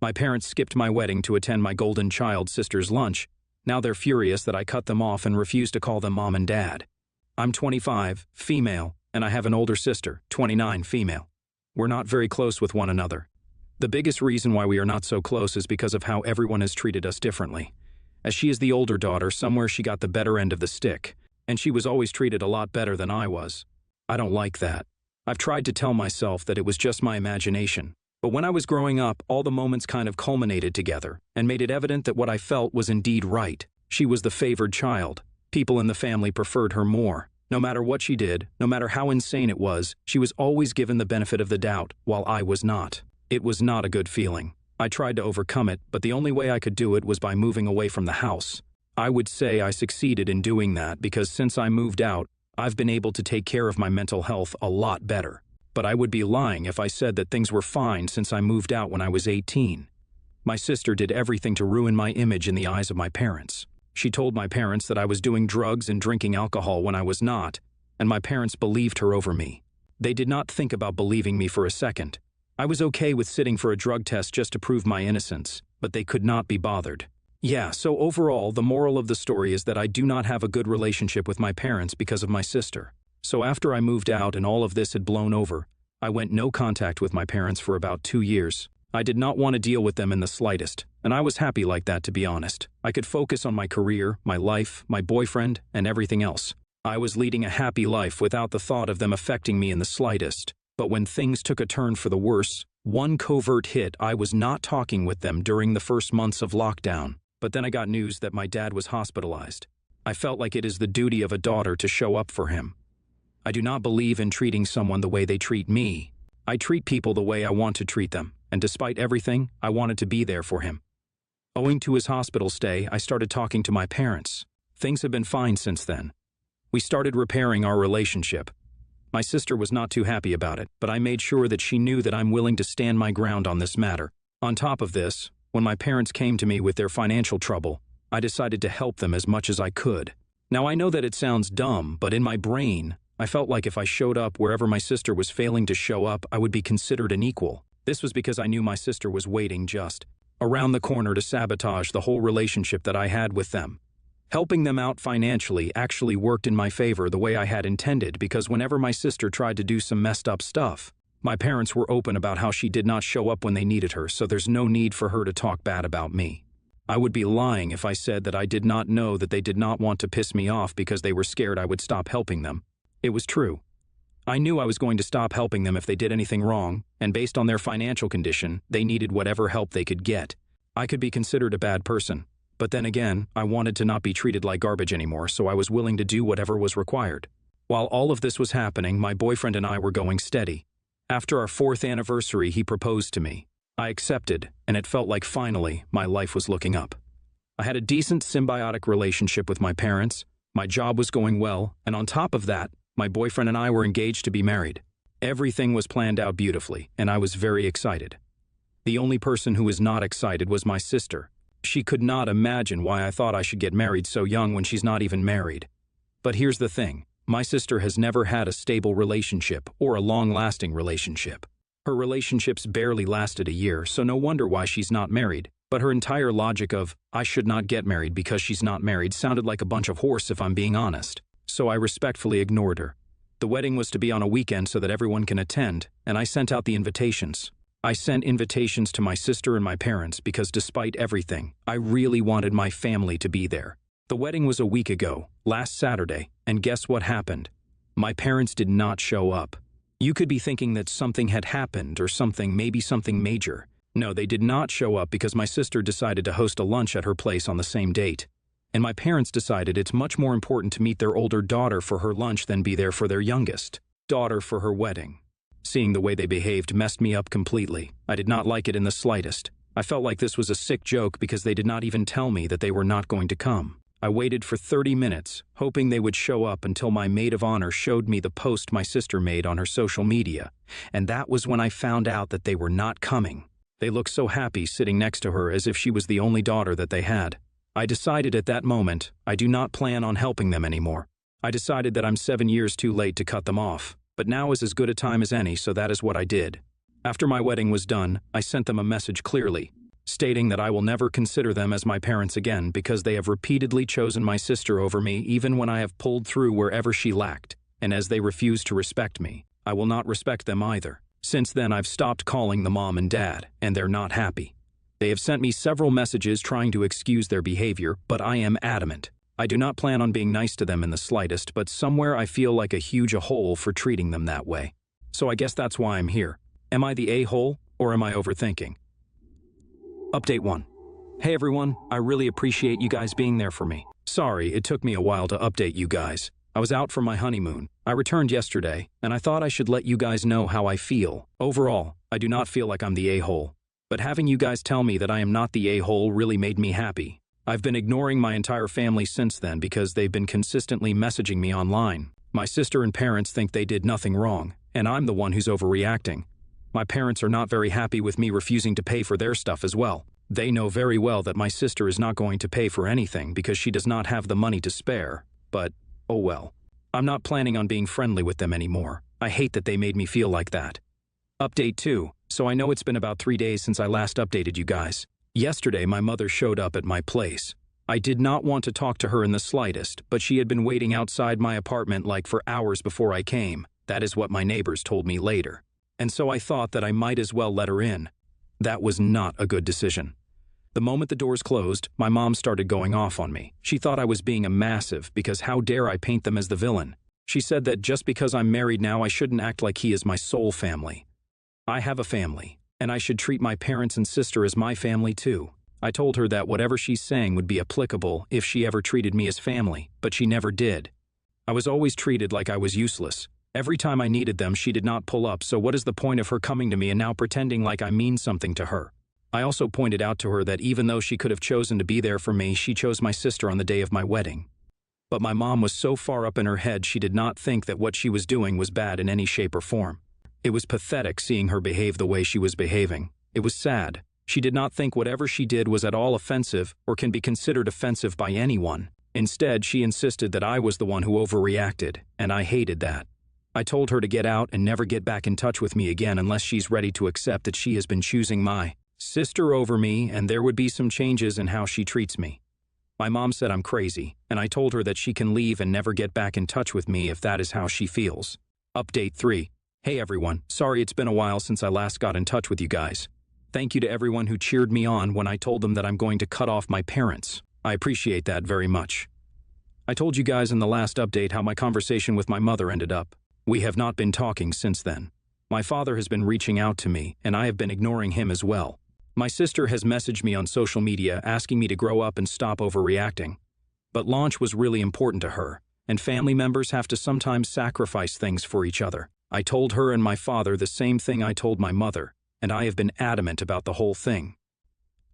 My parents skipped my wedding to attend my golden child sister's lunch. Now they're furious that I cut them off and refuse to call them mom and dad. I'm 25, female, and I have an older sister, 29, female. We're not very close with one another. The biggest reason why we are not so close is because of how everyone has treated us differently. As she is the older daughter, somewhere she got the better end of the stick, and she was always treated a lot better than I was. I don't like that. I've tried to tell myself that it was just my imagination. But when I was growing up, all the moments kind of culminated together and made it evident that what I felt was indeed right. She was the favored child. People in the family preferred her more. No matter what she did, no matter how insane it was, she was always given the benefit of the doubt, while I was not. It was not a good feeling. I tried to overcome it, but the only way I could do it was by moving away from the house. I would say I succeeded in doing that because since I moved out, I've been able to take care of my mental health a lot better. But I would be lying if I said that things were fine since I moved out when I was 18. My sister did everything to ruin my image in the eyes of my parents. She told my parents that I was doing drugs and drinking alcohol when I was not, and my parents believed her over me. They did not think about believing me for a second. I was okay with sitting for a drug test just to prove my innocence, but they could not be bothered. Yeah, so overall, the moral of the story is that I do not have a good relationship with my parents because of my sister. So after I moved out and all of this had blown over, I went no contact with my parents for about 2 years. I did not want to deal with them in the slightest, and I was happy like that, to be honest. I could focus on my career, my life, my boyfriend, and everything else. I was leading a happy life without the thought of them affecting me in the slightest. But when things took a turn for the worse, one covert hit, I was not talking with them during the first months of lockdown. But then I got news that my dad was hospitalized. I felt like it is the duty of a daughter to show up for him. I do not believe in treating someone the way they treat me. I treat people the way I want to treat them, and despite everything, I wanted to be there for him. Owing to his hospital stay, I started talking to my parents. Things have been fine since then. We started repairing our relationship. My sister was not too happy about it, but I made sure that she knew that I'm willing to stand my ground on this matter. On top of this, when my parents came to me with their financial trouble, I decided to help them as much as I could. Now I know that it sounds dumb, but in my brain, I felt like if I showed up wherever my sister was failing to show up, I would be considered an equal. This was because I knew my sister was waiting just around the corner to sabotage the whole relationship that I had with them. Helping them out financially actually worked in my favor the way I had intended because whenever my sister tried to do some messed up stuff, my parents were open about how she did not show up when they needed her, so there's no need for her to talk bad about me. I would be lying if I said that I did not know that they did not want to piss me off because they were scared I would stop helping them. It was true. I knew I was going to stop helping them if they did anything wrong, and based on their financial condition, they needed whatever help they could get. I could be considered a bad person, but then again, I wanted to not be treated like garbage anymore, so I was willing to do whatever was required. While all of this was happening, my boyfriend and I were going steady. After our 4th anniversary, he proposed to me. I accepted, and it felt like finally, my life was looking up. I had a decent symbiotic relationship with my parents, my job was going well, and on top of that, my boyfriend and I were engaged to be married. Everything was planned out beautifully, and I was very excited. The only person who was not excited was my sister. She could not imagine why I thought I should get married so young when she's not even married. But here's the thing, my sister has never had a stable relationship or a long-lasting relationship. Her relationships barely lasted a year, so no wonder why she's not married. But her entire logic of, I should not get married because she's not married sounded like a bunch of horse if I'm being honest. So I respectfully ignored her. The wedding was to be on a weekend so that everyone can attend, and I sent out the invitations. I sent invitations to my sister and my parents because despite everything, I really wanted my family to be there. The wedding was a week ago, last Saturday, and guess what happened? My parents did not show up. You could be thinking that something had happened or maybe something major. No, they did not show up because my sister decided to host a lunch at her place on the same date. And my parents decided it's much more important to meet their older daughter for her lunch than be there for their youngest daughter for her wedding. Seeing the way they behaved messed me up completely. I did not like it in the slightest. I felt like this was a sick joke because they did not even tell me that they were not going to come. I waited for 30 minutes, hoping they would show up until my maid of honor showed me the post my sister made on her social media, and that was when I found out that they were not coming. They looked so happy sitting next to her as if she was the only daughter that they had. I decided at that moment, I do not plan on helping them anymore. I decided that I'm 7 years too late to cut them off, but now is as good a time as any, so that is what I did. After my wedding was done, I sent them a message clearly. stating that I will never consider them as my parents again because they have repeatedly chosen my sister over me even when I have pulled through wherever she lacked, and as they refuse to respect me, I will not respect them either. Since then, I've stopped calling them mom and dad, and they're not happy. They have sent me several messages trying to excuse their behavior, but I am adamant. I do not plan on being nice to them in the slightest, but somewhere I feel like a huge a-hole for treating them that way. So I guess that's why I'm here. Am I the a-hole, or am I overthinking? Update 1. Hey everyone, I really appreciate you guys being there for me. Sorry, it took me a while to update you guys. I was out for my honeymoon. I returned yesterday, and I thought I should let you guys know how I feel. Overall, I do not feel like I'm the a-hole. But having you guys tell me that I am not the a-hole really made me happy. I've been ignoring my entire family since then because they've been consistently messaging me online. My sister and parents think they did nothing wrong, and I'm the one who's overreacting. My parents are not very happy with me refusing to pay for their stuff as well. They know very well that my sister is not going to pay for anything because she does not have the money to spare, but oh well. I'm not planning on being friendly with them anymore. I hate that they made me feel like that. Update 2. So I know it's been about 3 days since I last updated you guys. Yesterday, my mother showed up at my place. I did not want to talk to her in the slightest, but she had been waiting outside my apartment like for hours before I came. That is what my neighbors told me later. And so I thought that I might as well let her in. That was not a good decision. The moment the doors closed, my mom started going off on me. She thought I was being a massive because how dare I paint them as the villain. She said that just because I'm married now I shouldn't act like he is my sole family. I have a family, and I should treat my parents and sister as my family too. I told her that whatever she's saying would be applicable if she ever treated me as family, but she never did. I was always treated like I was useless. Every time I needed them, she did not pull up, so what is the point of her coming to me and now pretending like I mean something to her? I also pointed out to her that even though she could have chosen to be there for me, she chose my sister on the day of my wedding. But my mom was so far up in her head she did not think that what she was doing was bad in any shape or form. It was pathetic seeing her behave the way she was behaving. It was sad. She did not think whatever she did was at all offensive or can be considered offensive by anyone. Instead, she insisted that I was the one who overreacted, and I hated that. I told her to get out and never get back in touch with me again unless she's ready to accept that she has been choosing my sister over me and there would be some changes in how she treats me. My mom said I'm crazy, and I told her that she can leave and never get back in touch with me if that is how she feels. Update 3. Hey everyone, sorry it's been a while since I last got in touch with you guys. Thank you to everyone who cheered me on when I told them that I'm going to cut off my parents. I appreciate that very much. I told you guys in the last update how my conversation with my mother ended up. We have not been talking since then. My father has been reaching out to me, and I have been ignoring him as well. My sister has messaged me on social media asking me to grow up and stop overreacting. But launch was really important to her, and family members have to sometimes sacrifice things for each other. I told her and my father the same thing I told my mother, and I have been adamant about the whole thing.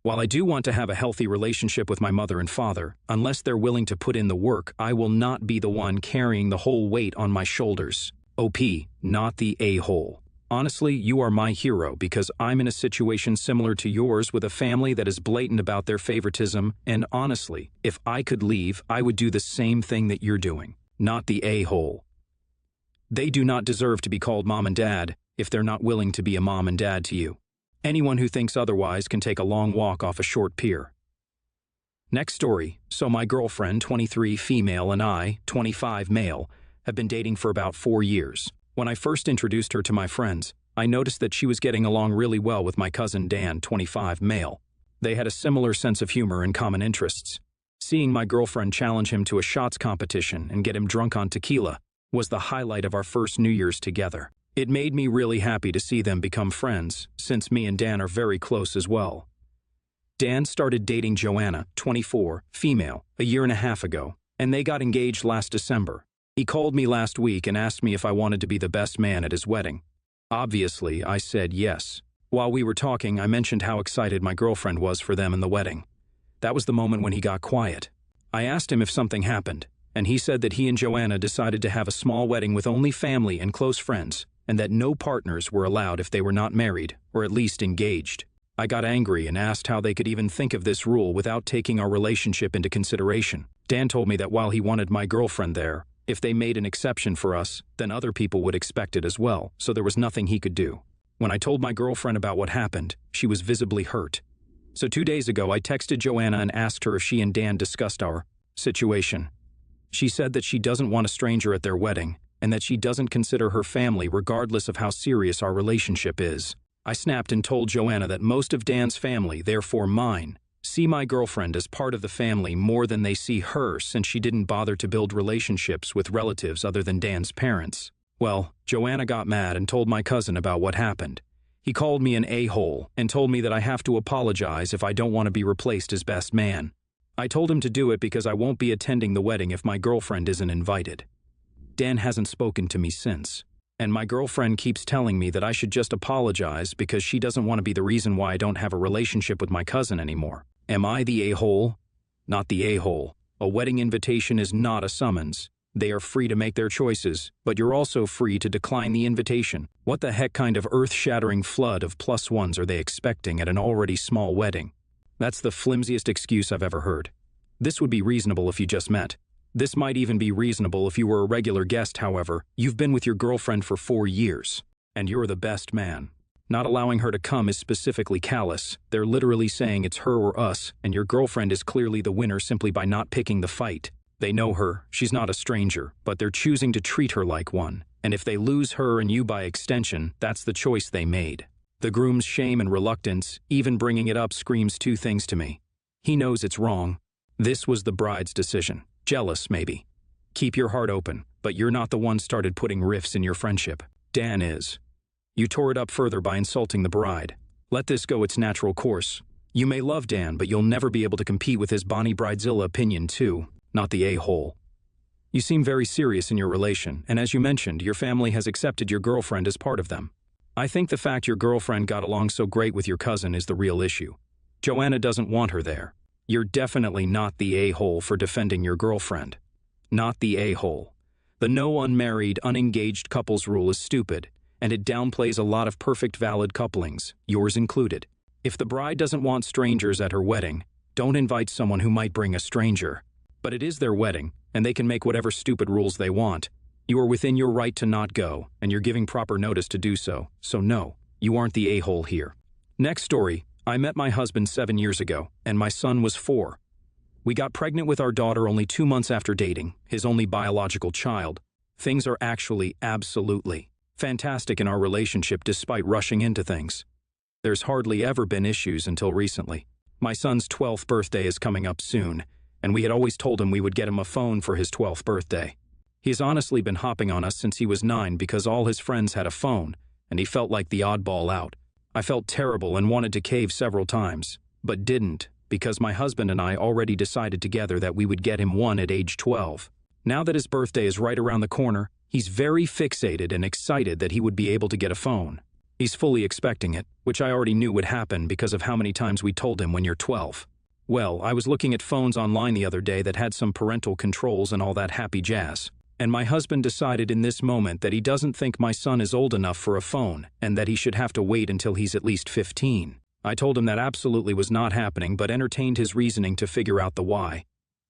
While I do want to have a healthy relationship with my mother and father, unless they're willing to put in the work, I will not be the one carrying the whole weight on my shoulders. OP, not the a-hole. Honestly, you are my hero because I'm in a situation similar to yours with a family that is blatant about their favoritism, and honestly, if I could leave, I would do the same thing that you're doing, not the a-hole. They do not deserve to be called mom and dad if they're not willing to be a mom and dad to you. Anyone who thinks otherwise can take a long walk off a short pier. Next story. So my girlfriend, 23 female, and I, 25 male, have been dating for about 4 years. When I first introduced her to my friends, I noticed that she was getting along really well with my cousin Dan, 25 male. They had a similar sense of humor and common interests. Seeing my girlfriend challenge him to a shots competition and get him drunk on tequila was the highlight of our first New Year's together. It made me really happy to see them become friends, since me and Dan are very close as well. Dan started dating Joanna, 24, female, a year and a half ago, and they got engaged last December. He called me last week and asked me if I wanted to be the best man at his wedding. Obviously, I said yes. While we were talking, I mentioned how excited my girlfriend was for them in the wedding. That was the moment when he got quiet. I asked him if something happened, and he said that he and Joanna decided to have a small wedding with only family and close friends, and that no partners were allowed if they were not married, or at least engaged. I got angry and asked how they could even think of this rule without taking our relationship into consideration. Dan told me that while he wanted my girlfriend there, if they made an exception for us, then other people would expect it as well, so there was nothing he could do. When I told my girlfriend about what happened, she was visibly hurt. So 2 days ago, I texted Joanna and asked her if she and Dan discussed our situation. She said that she doesn't want a stranger at their wedding, and that she doesn't consider her family regardless of how serious our relationship is. I snapped and told Joanna that most of Dan's family, therefore mine, see my girlfriend as part of the family more than they see her, since she didn't bother to build relationships with relatives other than Dan's parents. Well, Joanna got mad and told my cousin about what happened. He called me an a-hole and told me that I have to apologize if I don't want to be replaced as best man. I told him to do it because I won't be attending the wedding if my girlfriend isn't invited. Dan hasn't spoken to me since, and my girlfriend keeps telling me that I should just apologize because she doesn't want to be the reason why I don't have a relationship with my cousin anymore. Am I the a-hole? Not the a-hole. A wedding invitation is not a summons. They are free to make their choices, but you're also free to decline the invitation. What the heck kind of earth-shattering flood of plus ones are they expecting at an already small wedding? That's the flimsiest excuse I've ever heard. This would be reasonable if you just met. This might even be reasonable if you were a regular guest, however. You've been with your girlfriend for 4 years, and you're the best man. Not allowing her to come is specifically callous. They're literally saying it's her or us, and your girlfriend is clearly the winner simply by not picking the fight. They know her, she's not a stranger, but they're choosing to treat her like one. And if they lose her and you by extension, that's the choice they made. The groom's shame and reluctance, even bringing it up, screams 2 things to me. He knows it's wrong. This was the bride's decision. Jealous, maybe. Keep your heart open, but you're not the one started putting rifts in your friendship. Dan is. You tore it up further by insulting the bride. Let this go its natural course. You may love Dan, but you'll never be able to compete with his Bonnie Bridezilla opinion too, not the a-hole. You seem very serious in your relation, and as you mentioned, your family has accepted your girlfriend as part of them. I think the fact your girlfriend got along so great with your cousin is the real issue. Joanna doesn't want her there. You're definitely not the a-hole for defending your girlfriend. Not the a-hole. The no unmarried, unengaged couples rule is stupid, and it downplays a lot of perfect valid couplings, yours included. If the bride doesn't want strangers at her wedding, don't invite someone who might bring a stranger. But it is their wedding, and they can make whatever stupid rules they want. You are within your right to not go, and you're giving proper notice to do so. So no, you aren't the a-hole here. Next story. I met my husband 7 years ago, and my son was 4. We got pregnant with our daughter only 2 months after dating, his only biological child. Things are actually absolutely fantastic in our relationship despite rushing into things. There's hardly ever been issues until recently. My son's 12th birthday is coming up soon, and we had always told him we would get him a phone for his 12th birthday. He's honestly been hopping on us since he was 9 because all his friends had a phone, and he felt like the oddball out. I felt terrible and wanted to cave several times, but didn't, because my husband and I already decided together that we would get him one at age 12. Now that his birthday is right around the corner, he's very fixated and excited that he would be able to get a phone. He's fully expecting it, which I already knew would happen because of how many times we told him when you're 12. Well, I was looking at phones online the other day that had some parental controls and all that happy jazz. And my husband decided in this moment that he doesn't think my son is old enough for a phone and that he should have to wait until he's at least 15. I told him that absolutely was not happening, but entertained his reasoning to figure out the why.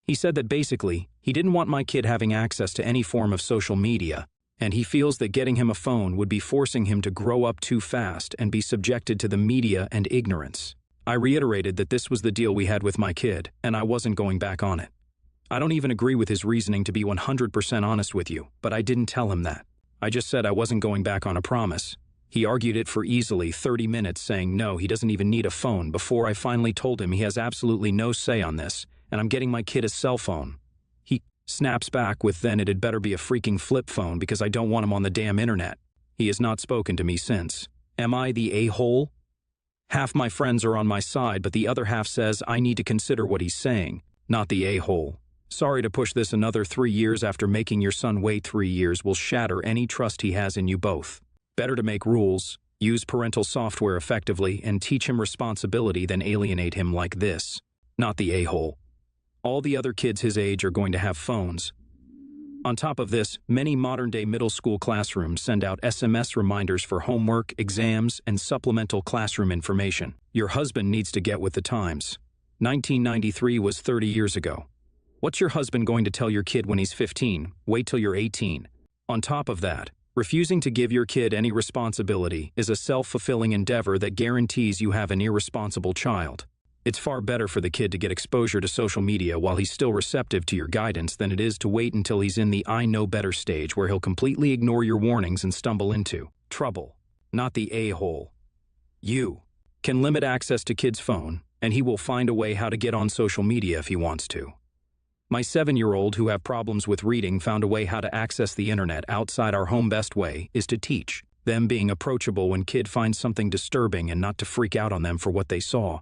He said that basically, he didn't want my kid having access to any form of social media, and he feels that getting him a phone would be forcing him to grow up too fast and be subjected to the media and ignorance. I reiterated that this was the deal we had with my kid, and I wasn't going back on it. I don't even agree with his reasoning, to be 100% honest with you, but I didn't tell him that. I just said I wasn't going back on a promise. He argued it for easily 30 minutes, saying no, he doesn't even need a phone, before I finally told him he has absolutely no say on this, and I'm getting my kid a cell phone. He snaps back with, then it had better be a freaking flip phone because I don't want him on the damn internet. He has not spoken to me since. Am I the a-hole? Half my friends are on my side, but the other half says I need to consider what he's saying, not the a-hole. Sorry to push this another 3 years after making your son wait 3 years will shatter any trust he has in you both. Better to make rules, use parental software effectively, and teach him responsibility than alienate him like this. Not the a-hole. All the other kids his age are going to have phones. On top of this, many modern-day middle school classrooms send out SMS reminders for homework, exams, and supplemental classroom information. Your husband needs to get with the times. 1993 was 30 years ago. What's your husband going to tell your kid when he's 15? Wait till you're 18. On top of that, refusing to give your kid any responsibility is a self-fulfilling endeavor that guarantees you have an irresponsible child. It's far better for the kid to get exposure to social media while he's still receptive to your guidance than it is to wait until he's in the I know better stage where he'll completely ignore your warnings and stumble into trouble. Not the a-hole. You can limit access to kid's phone, and he will find a way how to get on social media if he wants to. My 7-year-old who have problems with reading found a way how to access the internet outside our home. Best way is to teach them being approachable when kid finds something disturbing and not to freak out on them for what they saw.